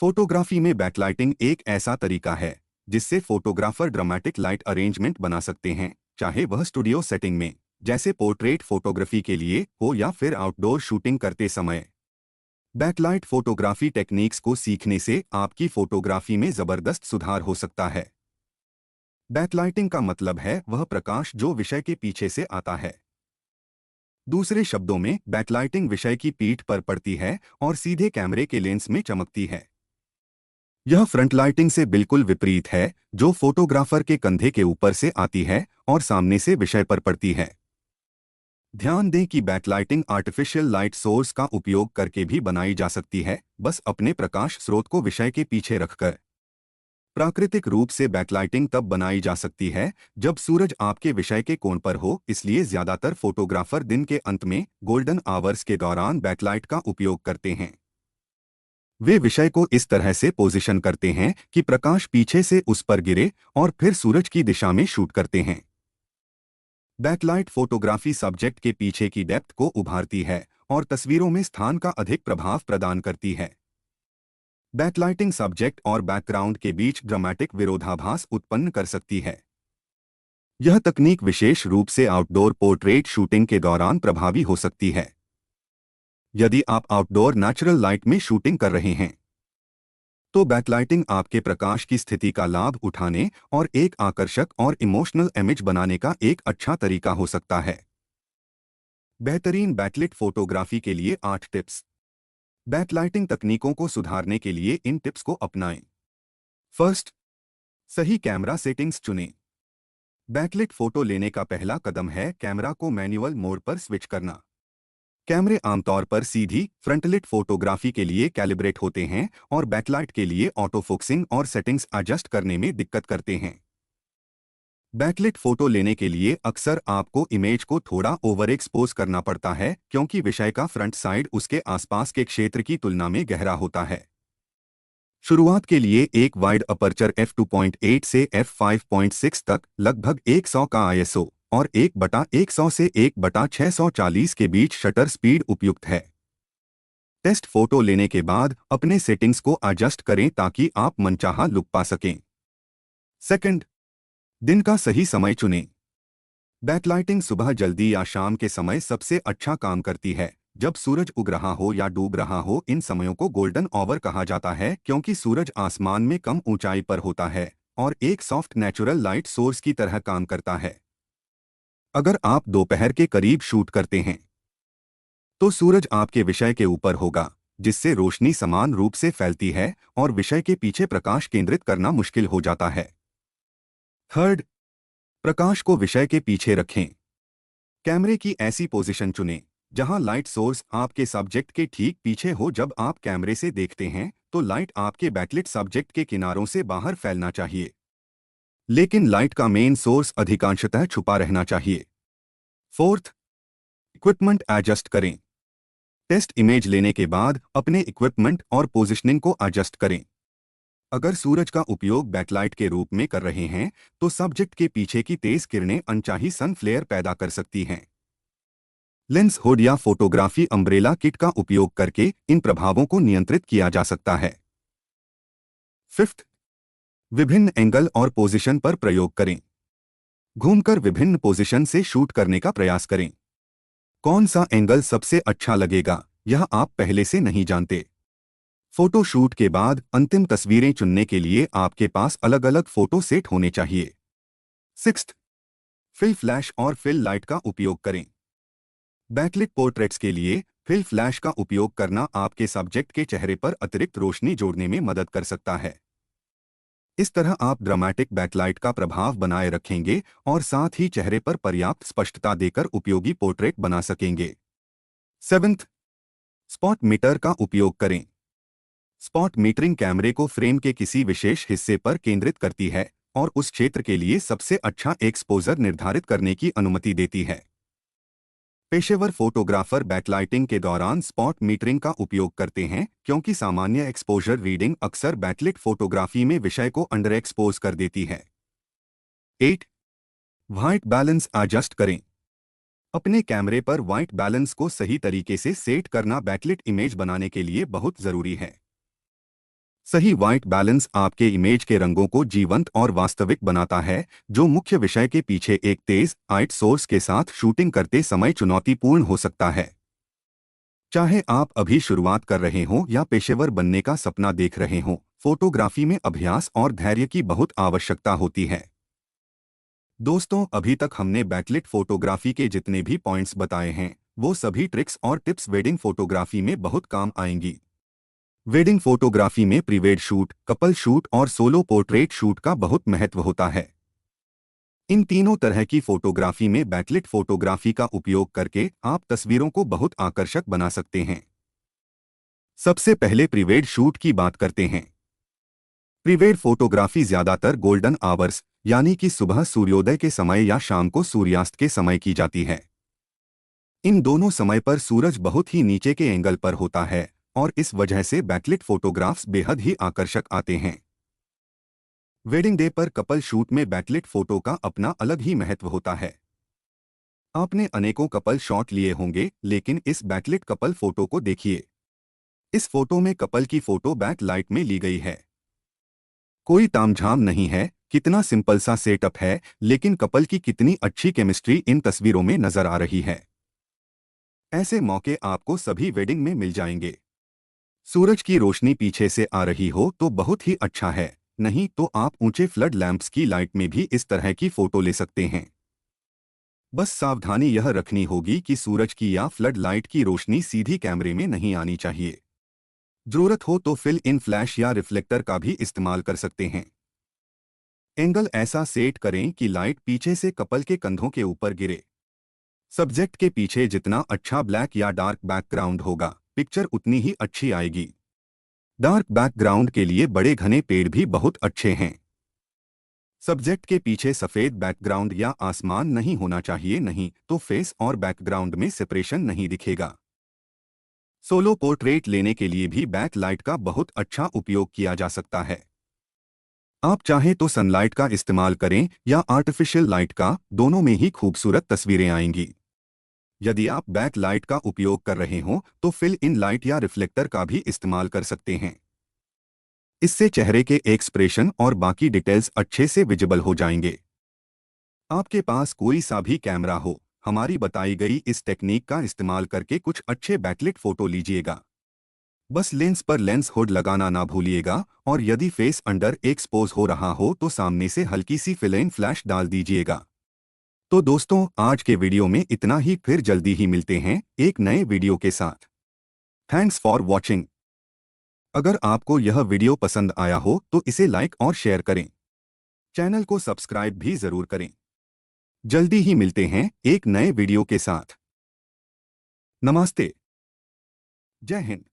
Photography में backlighting एक ऐसा तरीका है जिससे फोटोग्राफर ड्रामेटिक लाइट अरेंजमेंट बना सकते हैं, चाहे वह स्टूडियो सेटिंग में जैसे पोर्ट्रेट फोटोग्राफी के लिए हो या फिर आउटडोर शूटिंग करते समय। बैकलाइट फोटोग्राफी टेक्निक्स को सीखने से आपकी फोटोग्राफी में जबरदस्त सुधार हो सकता है। बैकलाइटिंग का मतलब है वह प्रकाश जो विषय के पीछे से आता है। दूसरे शब्दों में, बैकलाइटिंग विषय की पीठ पर पड़ती है और सीधे कैमरे के लेंस में चमकती है। यह फ्रंट लाइटिंग से बिल्कुल विपरीत है, जो फोटोग्राफर के कंधे के ऊपर से आती है और सामने से विषय पर पड़ती है। ध्यान दें कि बैकलाइटिंग आर्टिफिशियल लाइट सोर्स का उपयोग करके भी बनाई जा सकती है, बस अपने प्रकाश स्रोत को विषय के पीछे रखकर। प्राकृतिक रूप से बैकलाइटिंग तब बनाई जा सकती है जब सूरज आपके विषय के कोण पर हो, इसलिए ज्यादातर फोटोग्राफर दिन के अंत में गोल्डन आवर्स के दौरान बैकलाइट का उपयोग करते हैं। वे विषय को इस तरह से पोजीशन करते हैं कि प्रकाश पीछे से उस पर गिरे और फिर सूरज की दिशा में शूट करते हैं। बैकलाइट फोटोग्राफी सब्जेक्ट के पीछे की डेप्थ को उभारती है और तस्वीरों में स्थान का अधिक प्रभाव प्रदान करती है। बैकलाइटिंग सब्जेक्ट और बैकग्राउंड के बीच ड्रामेटिक विरोधाभास उत्पन्न कर सकती है। यह तकनीक विशेष रूप से आउटडोर पोर्ट्रेट शूटिंग के दौरान प्रभावी हो सकती है। यदि आप आउटडोर नेचुरल लाइट में शूटिंग कर रहे हैं तो बैकलाइटिंग आपके प्रकाश की स्थिति का लाभ उठाने और एक आकर्षक और इमोशनल इमेज बनाने का एक अच्छा तरीका हो सकता है। बेहतरीन बैकलिट फोटोग्राफी के लिए 8 टिप्स। बैकलाइटिंग तकनीकों को सुधारने के लिए इन टिप्स को अपनाएं। फर्स्ट, सही कैमरा सेटिंग्स चुनें। बैकलिट फोटो लेने का पहला कदम है कैमरा को मैनुअल मोड पर स्विच करना। कैमरे आमतौर पर सीधी फ्रंटलिट फोटोग्राफी के लिए कैलिब्रेट होते हैं और बैकलाइट के लिए ऑटो फोकसिंग और सेटिंग्स एडजस्ट करने में दिक्कत करते हैं। बैकलिट फोटो लेने के लिए अक्सर आपको इमेज को थोड़ा ओवर एक्सपोज करना पड़ता है क्योंकि विषय का फ्रंट साइड उसके आसपास के क्षेत्र की तुलना में गहरा होता है। शुरुआत के लिए एक वाइड अपर्चर f2.8 से f5.6 तक लगभग 100 का ISO और 1/100 से 1/640 के बीच शटर स्पीड उपयुक्त है। टेस्ट फोटो लेने के बाद अपने सेटिंग्स को एडजस्ट करें ताकि आप मनचाहा लुक पा सकें। सेकंड, दिन का सही समय चुनें। बैकलाइटिंग सुबह जल्दी या शाम के समय सबसे अच्छा काम करती है। जब सूरज उग रहा हो या डूब रहा हो, इन समयों को गोल्डन ऑवर कहा जाता है क्योंकि सूरज आसमान में कम ऊंचाई पर होता है और एक सॉफ्ट नेचुरल लाइट सोर्स की तरह काम करता है। अगर आप दोपहर के करीब शूट करते हैं तो सूरज आपके विषय के ऊपर होगा, जिससे रोशनी समान रूप से फैलती है और विषय के पीछे प्रकाश केंद्रित करना मुश्किल हो जाता है। थर्ड, प्रकाश को विषय के पीछे रखें। कैमरे की ऐसी पोजीशन चुनें जहां लाइट सोर्स आपके सब्जेक्ट के ठीक पीछे हो। जब आप कैमरे से देखते हैं तो लाइट आपके बैकलिट सब्जेक्ट के किनारों से बाहर फैलना चाहिए, लेकिन लाइट का मेन सोर्स अधिकांशतः छुपा रहना चाहिए। फोर्थ, इक्विपमेंट एडजस्ट करें। टेस्ट इमेज लेने के बाद अपने इक्विपमेंट और पोजीशनिंग को एडजस्ट करें। अगर सूरज का उपयोग बैकलाइट के रूप में कर रहे हैं तो सब्जेक्ट के पीछे की तेज किरणें अनचाही सन फ्लेयर पैदा कर सकती हैं। लेंस हुड या फोटोग्राफी अम्ब्रेला किट का उपयोग करके इन प्रभावों को नियंत्रित किया जा सकता है। फिफ्थ, विभिन्न एंगल और पोजीशन पर प्रयोग करें। घूमकर विभिन्न पोजीशन से शूट करने का प्रयास करें। कौन सा एंगल सबसे अच्छा लगेगा, यह आप पहले से नहीं जानते। फोटो शूट के बाद अंतिम तस्वीरें चुनने के लिए आपके पास अलग अलग फोटो सेट होने चाहिए। सिक्स्थ, फिल फ्लैश और फिल लाइट का उपयोग करें। बैकलिट पोर्ट्रेट्स के लिए फिल फ्लैश का उपयोग करना आपके सब्जेक्ट के चेहरे पर अतिरिक्त रोशनी जोड़ने में मदद कर सकता है। इस तरह आप ड्रामेटिक बैकलाइट का प्रभाव बनाए रखेंगे और साथ ही चेहरे पर पर्याप्त स्पष्टता देकर उपयोगी पोर्ट्रेट बना सकेंगे। सेवेंथ, स्पॉट मीटर का उपयोग करें। स्पॉट मीटरिंग कैमरे को फ्रेम के किसी विशेष हिस्से पर केंद्रित करती है और उस क्षेत्र के लिए सबसे अच्छा एक्सपोजर निर्धारित करने की अनुमति देती है। पेशेवर फोटोग्राफर बैकलाइटिंग के दौरान स्पॉट मीटरिंग का उपयोग करते हैं क्योंकि सामान्य एक्सपोजर रीडिंग अक्सर बैकलिट फोटोग्राफी में विषय को अंडर एक्सपोज कर देती है। 8, व्हाइट बैलेंस एडजस्ट करें। अपने कैमरे पर व्हाइट बैलेंस को सही तरीके से सेट करना बैकलिट इमेज बनाने के लिए बहुत जरूरी है। सही व्हाइट बैलेंस आपके इमेज के रंगों को जीवंत और वास्तविक बनाता है, जो मुख्य विषय के पीछे एक तेज लाइट सोर्स के साथ शूटिंग करते समय चुनौतीपूर्ण हो सकता है। चाहे आप अभी शुरुआत कर रहे हों या पेशेवर बनने का सपना देख रहे हों, फोटोग्राफी में अभ्यास और धैर्य की बहुत आवश्यकता होती है। दोस्तों, अभी तक हमने बैकलिट फोटोग्राफी के जितने भी पॉइंट्स बताए हैं, वो सभी ट्रिक्स और टिप्स वेडिंग फोटोग्राफी में बहुत काम आएंगी। वेडिंग फोटोग्राफी में प्रीवेड शूट, कपल शूट और सोलो पोर्ट्रेट शूट का बहुत महत्व होता है। इन तीनों तरह की फोटोग्राफी में बैकलिट फोटोग्राफी का उपयोग करके आप तस्वीरों को बहुत आकर्षक बना सकते हैं। सबसे पहले प्रीवेड शूट की बात करते हैं। प्रीवेड फोटोग्राफी ज्यादातर गोल्डन आवर्स यानी कि सुबह सूर्योदय के समय या शाम को सूर्यास्त के समय की जाती है। इन दोनों समय पर सूरज बहुत ही नीचे के एंगल पर होता है और इस वजह से बैकलिट फोटोग्राफ्स बेहद ही आकर्षक आते हैं। वेडिंग डे पर कपल शूट में बैकलिट फोटो का अपना अलग ही महत्व होता है। आपने अनेकों कपल शॉट लिए होंगे, लेकिन इस बैकलिट कपल फोटो को देखिए। इस फोटो में कपल की फोटो बैक लाइट में ली गई है। कोई तामझाम नहीं है, कितना सिंपल सा सेटअप है, लेकिन कपल की कितनी अच्छी केमिस्ट्री इन तस्वीरों में नजर आ रही है। ऐसे मौके आपको सभी वेडिंग में मिल जाएंगे। सूरज की रोशनी पीछे से आ रही हो तो बहुत ही अच्छा है, नहीं तो आप ऊंचे फ्लड लैंप्स की लाइट में भी इस तरह की फोटो ले सकते हैं। बस सावधानी यह रखनी होगी कि सूरज की या फ्लड लाइट की रोशनी सीधी कैमरे में नहीं आनी चाहिए। जरूरत हो तो फिल इन फ्लैश या रिफ्लेक्टर का भी इस्तेमाल कर सकते हैं। एंगल ऐसा सेट करें कि लाइट पीछे से कपल के कंधों के ऊपर गिरे। सब्जेक्ट के पीछे जितना अच्छा ब्लैक या डार्क बैकग्राउंड होगा, पिक्चर उतनी ही अच्छी आएगी। डार्क बैकग्राउंड के लिए बड़े घने पेड़ भी बहुत अच्छे हैं। सब्जेक्ट के पीछे सफेद बैकग्राउंड या आसमान नहीं होना चाहिए, नहीं तो फेस और बैकग्राउंड में सेपरेशन नहीं दिखेगा। सोलो पोर्ट्रेट लेने के लिए भी बैक लाइट का बहुत अच्छा उपयोग किया जा सकता है। आप चाहें तो सनलाइट का इस्तेमाल करें या आर्टिफिशियल लाइट का, दोनों में ही खूबसूरत तस्वीरें आएंगी। यदि आप बैक लाइट का उपयोग कर रहे हों तो फिल इन लाइट या रिफ्लेक्टर का भी इस्तेमाल कर सकते हैं। इससे चेहरे के एक्सप्रेशन और बाकी डिटेल्स अच्छे से विजिबल हो जाएंगे। आपके पास कोई सा भी कैमरा हो, हमारी बताई गई इस टेक्निक का इस्तेमाल करके कुछ अच्छे बैकलिट फोटो लीजिएगा। बस लेंस पर लेंस हुड लगाना ना भूलिएगा और यदि फेस अंडर एक्सपोज हो रहा हो तो सामने से हल्की सी फिल इन फ्लैश डाल दीजिएगा। तो दोस्तों, आज के वीडियो में इतना ही, फिर जल्दी ही मिलते हैं एक नए वीडियो के साथ। Thanks for watching. अगर आपको यह वीडियो पसंद आया हो तो इसे लाइक और शेयर करें। चैनल को सब्सक्राइब भी जरूर करें। जल्दी ही मिलते हैं एक नए वीडियो के साथ। नमस्ते। जय हिंद।